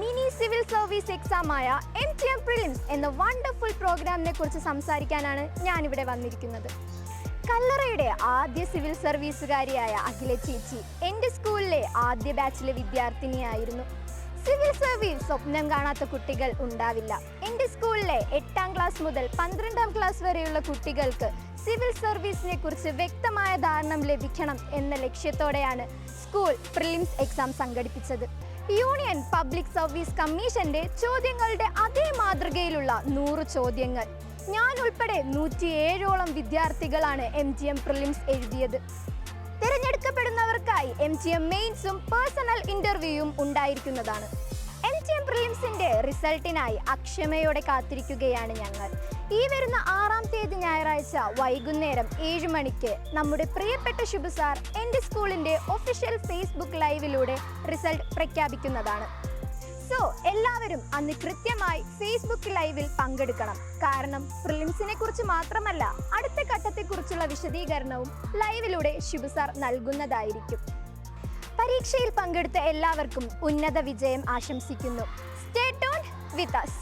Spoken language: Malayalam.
മിനി സിവിൽ സർവീസ് എക്സാമായ MTM പ്രിലിംസ് എന്ന വണ്ടർഫുൾ പ്രോഗ്രാമിനെ കുറിച്ച് സംസാരിക്കാനാണ് ഞാനിവിടെ വന്നിരിക്കുന്നത്. കല്ലറയുടെ ആദ്യ സിവിൽ സർവീസുകാരിയായ അഖില ചേച്ചി എൻ്റെ സ്കൂളിലെ ആദ്യ ബാച്ചിലെ വിദ്യാർത്ഥിനിയായിരുന്നു. സിവിൽ സർവീസ് സ്വപ്നം കാണാത്ത കുട്ടികൾ ഉണ്ടാവില്ല. എൻ്റെ സ്കൂളിലെ 8ാം ക്ലാസ് മുതൽ 12ാം ക്ലാസ് വരെയുള്ള കുട്ടികൾക്ക് സിവിൽ സർവീസിനെ കുറിച്ച് വ്യക്തമായ ധാരണ ലഭിക്കണം എന്ന ലക്ഷ്യത്തോടെയാണ് സ്കൂൾ പ്രിലിംസ് എക്സാം സംഘടിപ്പിച്ചത്. യൂണിയൻ പബ്ലിക് സർവീസ് കമ്മീഷന്റെ ചോദ്യങ്ങളുടെ അതേ മാതൃകയിലുള്ള 100 ചോദ്യങ്ങൾ. ഞാൻ ഉൾപ്പെടെ 107ഓളം വിദ്യാർത്ഥികളാണ് MTM പ്രിലിംസ് എഴുതിയത്. തിരഞ്ഞെടുക്കപ്പെടുന്നവർക്കായി MTM മെയിൻസും പേഴ്സണൽ ഇന്റർവ്യൂയും ഉണ്ടായിരിക്കുന്നതാണ്. MTM പ്രിലിംസിന്റെ റിസൾട്ടിനായി അക്ഷമയോടെ കാത്തിരിക്കുകയാണ് ഞങ്ങൾ. ഈ വരുന്ന 6ാം തീയതി ഞായറാഴ്ച വൈകുന്നേരം 7 മണിക്ക് നമ്മുടെ പ്രിയപ്പെട്ട ശുഭ സാർ എൻ്റെ സ്കൂളിൻ്റെ ഒഫീഷ്യൽ ഫേസ്ബുക്ക് ലൈവിലൂടെ റിസൾട്ട് പ്രഖ്യാപിക്കുന്നതാണ്. സോ എല്ലാവരും അന്ന് കൃത്യമായി ഫേസ്ബുക്ക് ലൈവിൽ പങ്കെടുക്കണം. കാരണം പ്രിലിംസിനെ കുറിച്ച് മാത്രമല്ല, അടുത്ത ഘട്ടത്തെക്കുറിച്ചുള്ള വിശദീകരണവും ലൈവിലൂടെ ശുഭ സാർ നൽകുന്നതായിരിക്കും. പരീക്ഷയിൽ പങ്കെടുത്ത എല്ലാവർക്കും ഉന്നത വിജയം ആശംസിക്കുന്നു. സ്റ്റേ ട്യൂൺഡ് വിത്ത് us.